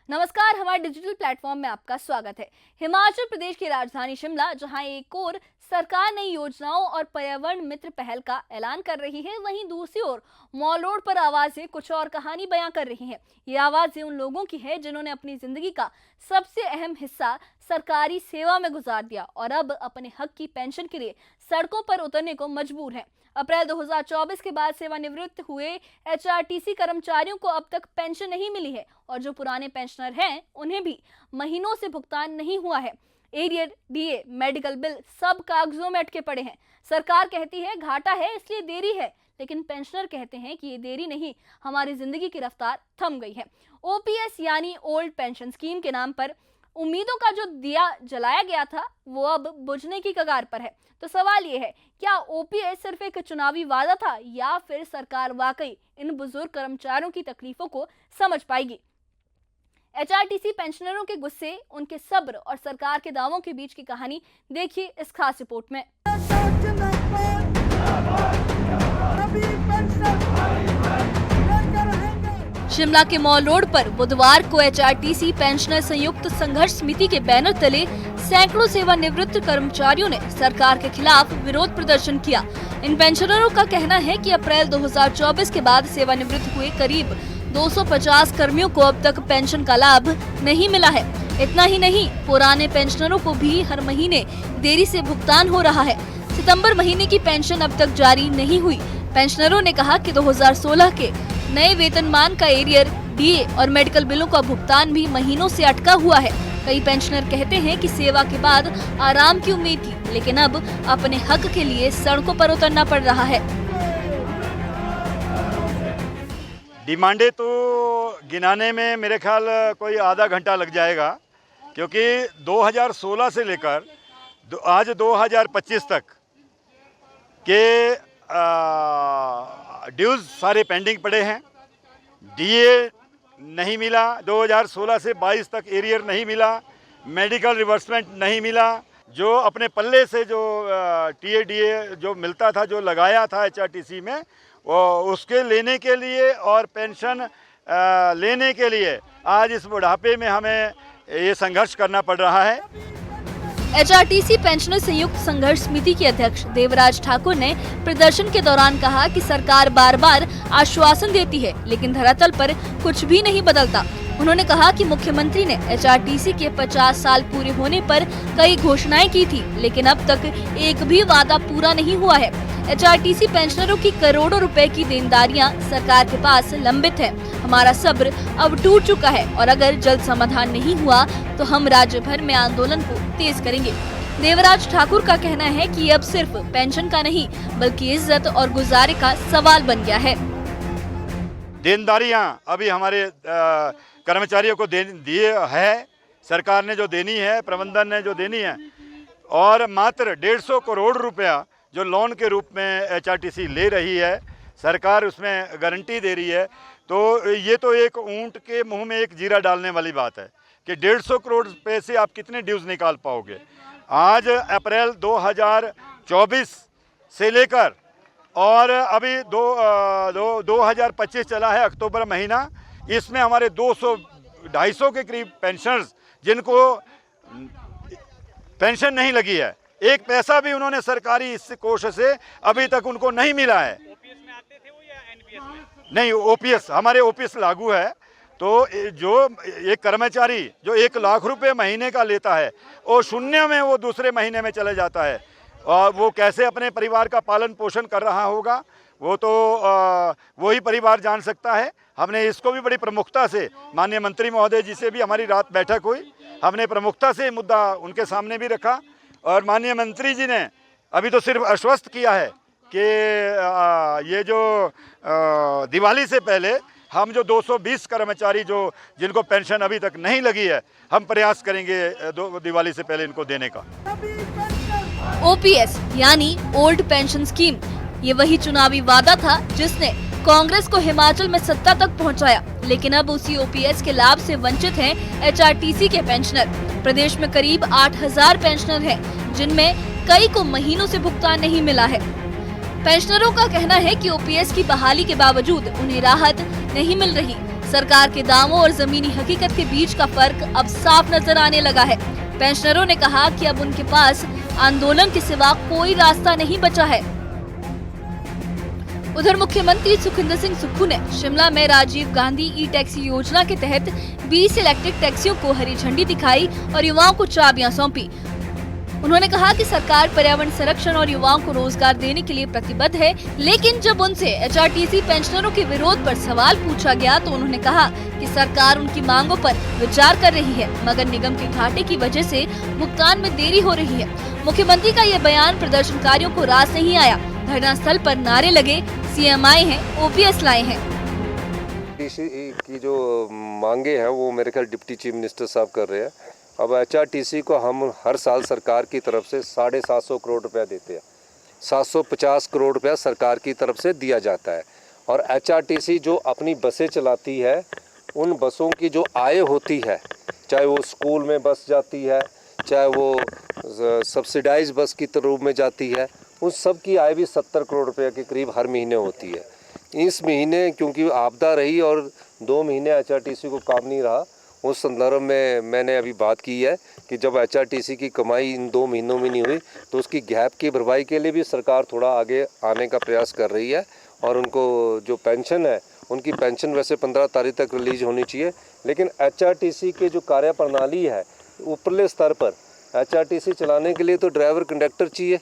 नमस्कार, हमारे digital platform में आपका स्वागत है। हिमाचल प्रदेश की राजधानी शिमला, जहां एक ओर सरकार नई योजनाओं और पर्यावरण मित्र पहल का ऐलान कर रही है, वहीं दूसरी ओर मॉल रोड पर आवाजें कुछ और कहानी बयां कर रही हैं। ये आवाजें उन लोगों की है जिन्होंने अपनी जिंदगी का सबसे अहम हिस्सा सरकारी सेवा में गुजार दिया और अब अपने हक की पेंशन के लिए सड़कों पर उतरने को मजबूर हैं। अप्रैल 2024 के बाद सेवानिवृत्त हुए एचआरटीसी कर्मचारियों को अब तक पेंशन नहीं मिली है और जो पुराने पेंशनर हैं उन्हें भी महीनों से भुगतान नहीं हुआ है। एरियर, डीए, मेडिकल बिल सब कागजों में अटके पड़े हैं। सरकार कहती है घाटा है इसलिए देरी है, लेकिन पेंशनर कहते हैं कि ये देरी नहीं, हमारी जिंदगी की रफ्तार थम गई है। ओपीएस यानी ओल्ड पेंशन स्कीम के नाम पर उम्मीदों का जो दिया जलाया गया था वो अब बुझने की कगार पर है। तो सवाल ये है, क्या ओपीएस सिर्फ एक चुनावी वादा था या फिर सरकार वाकई इन बुजुर्ग कर्मचारियों की तकलीफों को समझ पाएगी? एचआरटीसी पेंशनरों के गुस्से, उनके सब्र और सरकार के दावों के बीच की कहानी देखिए इस खास रिपोर्ट में। शिमला के मॉल रोड पर बुधवार को एचआरटीसी पेंशनर संयुक्त संघर्ष समिति के बैनर तले सैकड़ों सेवानिवृत्त कर्मचारियों ने सरकार के खिलाफ विरोध प्रदर्शन किया। इन पेंशनरों का कहना है कि अप्रैल 2024 के बाद सेवानिवृत्त हुए करीब 250 कर्मियों को अब तक पेंशन का लाभ नहीं मिला है। इतना ही नहीं, पुराने पेंशनरों को भी हर महीने देरी से भुगतान हो रहा है। सितंबर महीने की पेंशन अब तक जारी नहीं हुई। पेंशनरों ने कहा कि 2016 के नए वेतनमान का एरियर, डीए और मेडिकल बिलों का भुगतान भी महीनों से अटका हुआ है। कई पेंशनर कहते हैं कि सेवा के बाद आराम की उम्मीद थी, लेकिन अब अपने हक के लिए सड़कों पर उतरना पड़ रहा है। डिमांडें तो गिनाने में मेरे ख्याल कोई आधा घंटा लग जाएगा, क्योंकि 2016 से लेकर आज 2025 तक के ड्यूज सारे पेंडिंग पड़े हैं। डीए नहीं मिला, 2016 से 22 तक एरियर नहीं मिला, मेडिकल रिवर्समेंट नहीं मिला। जो अपने पल्ले से जो टीए डीए जो मिलता था, जो लगाया था एचआरटीसी में, वो उसके लेने के लिए और पेंशन लेने के लिए आज इस बुढ़ापे में हमें ये संघर्ष करना पड़ रहा है। एचआरटीसी पेंशनर संयुक्त संघर्ष समिति के अध्यक्ष देवराज ठाकुर ने प्रदर्शन के दौरान कहा कि सरकार बार बार आश्वासन देती है, लेकिन धरातल पर कुछ भी नहीं बदलता। उन्होंने कहा कि मुख्यमंत्री ने एचआरटीसी के 50 साल पूरे होने पर कई घोषणाएं की थी, लेकिन अब तक एक भी वादा पूरा नहीं हुआ है। एचआरटीसी पेंशनरों की करोड़ों रुपए की देनदारियां सरकार के पास लंबित है। हमारा सब्र अब टूट चुका है और अगर जल्द समाधान नहीं हुआ तो हम राज्य भर में आंदोलन को तेज करेंगे। देवराज ठाकुर का कहना है कि अब सिर्फ पेंशन का नहीं बल्कि इज्जत और गुजारे का सवाल बन गया है। देनदारियां अभी हमारे कर्मचारियों को दिए है, सरकार ने जो देनी है, प्रबंधन ने जो देनी है, और मात्र 150 करोड़ रुपया जो लोन के रूप में एचआरटीसी ले रही है, सरकार उसमें गारंटी दे रही है। तो ये तो एक ऊंट के मुंह में एक जीरा डालने वाली बात है कि 150 करोड़ रुपए से आप कितने ड्यूज निकाल पाओगे। आज अप्रैल 2024 से लेकर और अभी 2025 चला है, अक्टूबर महीना, इसमें हमारे 200-250 के करीब पेंशनर्स जिनको पेंशन नहीं लगी है, एक पैसा भी उन्होंने सरकारी इस कोष से अभी तक उनको नहीं मिला है। ओपीएस में आते थे वो या एनपीएस में? नहीं, ओपीएस, हमारे ओपीएस लागू है। तो जो एक कर्मचारी जो 1 लाख रुपए महीने का लेता है, वो शून्य में वो दूसरे महीने में चले जाता है, और वो कैसे अपने परिवार का पालन पोषण कर रहा होगा वो तो वही परिवार जान सकता है। हमने इसको भी बड़ी प्रमुखता से, माननीय मंत्री महोदय जी से भी हमारी रात बैठक हुई, हमने प्रमुखता से मुद्दा उनके सामने भी रखा, और माननीय मंत्री जी ने अभी तो सिर्फ आश्वस्त किया है कि ये जो दिवाली से पहले हम जो 220 कर्मचारी जो जिनको पेंशन अभी तक नहीं लगी है, हम प्रयास करेंगे दिवाली से पहले इनको देने का। ओपीएस यानी ओल्ड पेंशन स्कीम, ये वही चुनावी वादा था जिसने कांग्रेस को हिमाचल में सत्ता तक पहुंचाया, लेकिन अब उसी ओपीएस के लाभ से वंचित हैं एचआरटीसी के पेंशनर। प्रदेश में करीब 8000 पेंशनर हैं, जिनमें कई को महीनों से भुगतान नहीं मिला है। पेंशनरों का कहना है कि ओपीएस की बहाली के बावजूद उन्हें राहत नहीं मिल रही। सरकार के दावों और जमीनी हकीकत के बीच का फर्क अब साफ नजर आने लगा है। पेंशनरों ने कहा कि अब उनके पास आंदोलन के सिवा कोई रास्ता नहीं बचा है। उधर मुख्यमंत्री सुखविंदर सिंह सुक्खू ने शिमला में राजीव गांधी ई टैक्सी योजना के तहत 20 इलेक्ट्रिक टैक्सियों को हरी झंडी दिखाई और युवाओं को चाबियां सौंपी। उन्होंने कहा कि सरकार पर्यावरण संरक्षण और युवाओं को रोजगार देने के लिए प्रतिबद्ध है, लेकिन जब उनसे एचआरटीसी पेंशनरों के विरोध पर सवाल पूछा गया तो उन्होंने कहा कि सरकार उनकी मांगों पर विचार कर रही है, मगर निगम के घाटे की वजह से भुगतान में देरी हो रही है। मुख्यमंत्री का ये बयान प्रदर्शनकारियों को रास नहीं आया। धरना स्थल पर नारे लगे, सीएम आए हैं, ओपीएस लाए हैं। की जो मांगे हैं वो मेरे ख्याल डिप्टी चीफ मिनिस्टर साहब कर रहे हैं। अब एचआरटीसी को हम हर साल सरकार की तरफ से 750 करोड़ रुपया देते हैं। 750 करोड़ रुपया सरकार की तरफ से दिया जाता है और एचआरटीसी जो अपनी बसें चलाती है उन बसों की जो आय होती है, चाहे वो स्कूल में बस जाती है, चाहे वो सब्सिडाइज बस की रूप में जाती है, उन सब की आय भी 70 करोड़ रुपये के करीब हर महीने होती है। इस महीने क्योंकि आपदा रही और 2 महीने एचआरटीसी को काम नहीं रहा, उस संदर्भ में मैंने अभी बात की है कि जब एचआरटीसी की कमाई इन 2 महीनों में नहीं हुई तो उसकी गैप की भरपाई के लिए भी सरकार थोड़ा आगे आने का प्रयास कर रही है। और उनको जो पेंशन है उनकी पेंशन वैसे 15 तारीख तक रिलीज होनी चाहिए, लेकिन एचआरटीसी के जो कार्यप्रणाली है ऊपरले स्तर पर एचआरटीसी चलाने के लिए तो ड्राइवर कंडक्टर चाहिए,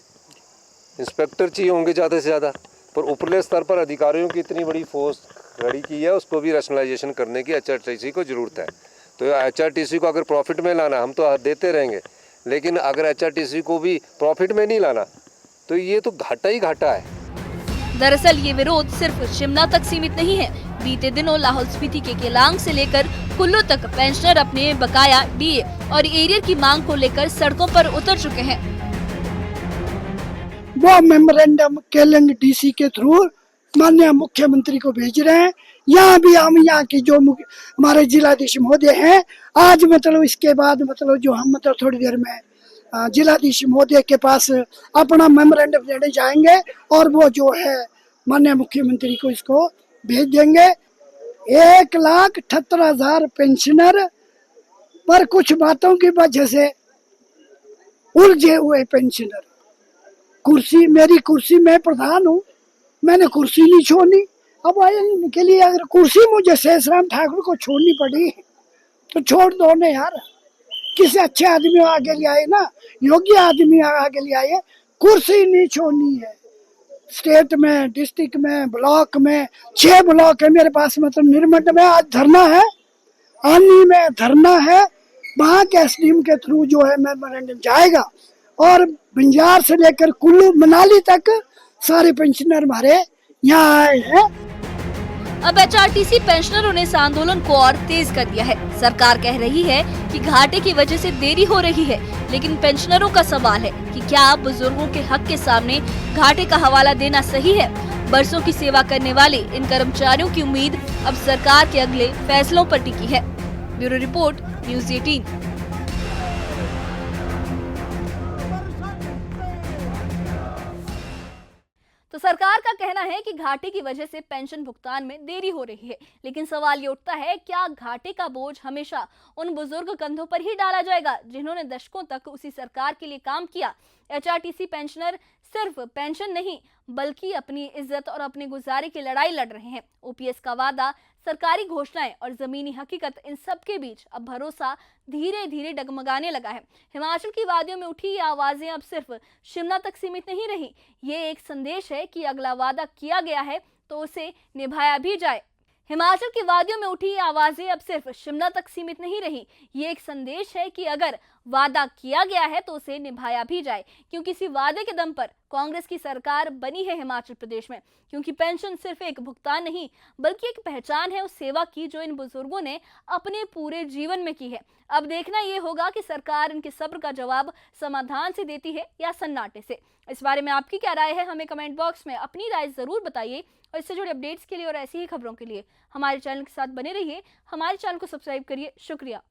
इंस्पेक्टर चाहिए होंगे ज़्यादा से ज़्यादा, पर ऊपरले स्तर पर अधिकारियों की इतनी बड़ी फोर्स खड़ी की है, उसको भी रैशनलाइजेशन करने की एचआरटीसी को ज़रूरत है। तो एचआरटीसी को अगर प्रॉफिट में लाना, हम तो देते रहेंगे, लेकिन अगर एचआरटीसी को भी प्रॉफिट में नहीं लाना तो ये तो घाटा ही घाटा है। दरअसल ये विरोध सिर्फ शिमला तक सीमित नहीं है। बीते दिनों लाहौल स्पीति के केलांग से लेकर कुल्लू तक पेंशनर अपने बकाया डीए और एरियर की मांग को लेकर सड़कों पर उतर चुके हैं। वो मेमोरेंडम केलंग डीसी के थ्रू माननीय मुख्यमंत्री को भेज रहे हैं। यहाँ भी हम यहाँ के जो हमारे जिलाधीश महोदय हैं, आज मतलब इसके बाद मतलब जो हम मतलब थोड़ी देर में जिलाधीश महोदय के पास अपना मेमोरेंडम देने जाएंगे और वो जो है माननीय मुख्यमंत्री को इसको भेज देंगे। 1,78,000 पेंशनर पर कुछ बातों की वजह से उलझे हुए पेंशनर। कुर्सी, मेरी कुर्सी, मैं प्रधान हूँ, मैंने कुर्सी नहीं छोड़नी। अब आने के लिए अगर कुर्सी मुझे शेषराम ठाकुर को छोड़नी पड़ी तो छोड़ दो ना यार, किसी अच्छे आदमी आगे ले आए ना, योग्य आदमी आगे ले आए। कुर्सी नहीं छोड़नी है। स्टेट में, डिस्ट्रिक्ट में, ब्लॉक में 6 ब्लॉक है मेरे पास, मतलब निर्मंड में आज धरना है, आनी में धरना है। वहाँ के एसडीएम के थ्रू जो है मेमोरेंडम जाएगा और बंजार से लेकर कुल्लू मनाली तक सारे पेंशनर हमारे यहाँ आए हैं। अब एचआरटीसी पेंशनरों ने इस आंदोलन को और तेज कर दिया है। सरकार कह रही है कि घाटे की वजह से देरी हो रही है, लेकिन पेंशनरों का सवाल है कि क्या बुजुर्गों के हक के सामने घाटे का हवाला देना सही है। बरसों की सेवा करने वाले इन कर्मचारियों की उम्मीद अब सरकार के अगले फैसलों पर टिकी है। Bureau report, news 18। तो सरकार का कहना है कि घाटे की वजह से पेंशन भुगतान में देरी हो रही है, लेकिन सवाल ये उठता है, क्या घाटे का बोझ हमेशा उन बुजुर्ग कंधों पर ही डाला जाएगा जिन्होंने दशकों तक उसी सरकार के लिए काम किया। एचआरटीसी पेंशनर सिर्फ पेंशन नहीं बल्कि अपनी इज्जत और अपने गुजारे की लड़ाई लड़ रहे हैं। ओपीएस का वादा, सरकारी घोषणाएं और जमीनी हकीकत, इन सब के बीच अब भरोसा धीरे धीरे डगमगाने लगा है। हिमाचल की वादियों में उठी ये आवाजें अब सिर्फ शिमला तक सीमित नहीं रही। ये एक संदेश है कि अगला वादा किया गया है तो उसे निभाया भी जाए। हिमाचल की वादियों में उठी ये आवाजें अब सिर्फ शिमला तक सीमित नहीं रही। ये एक संदेश है कि अगर वादा किया गया है तो उसे निभाया भी जाए, क्योंकि इसी वादे के दम पर कांग्रेस की सरकार बनी है हिमाचल प्रदेश में। क्योंकि पेंशन सिर्फ एक भुगतान नहीं बल्कि एक पहचान है उस सेवा की जो इन बुजुर्गों ने अपने पूरे जीवन में की है। अब देखना ये होगा कि सरकार इनके सब्र का जवाब समाधान से देती है या सन्नाटे से। इस बारे में आपकी क्या राय है, हमें कमेंट बॉक्स में अपनी राय जरूर बताइए। और इससे जुड़े अपडेट्स के लिए और ऐसी ही खबरों के लिए हमारे चैनल के साथ बने रहिए। हमारे चैनल को सब्सक्राइब करिए। शुक्रिया।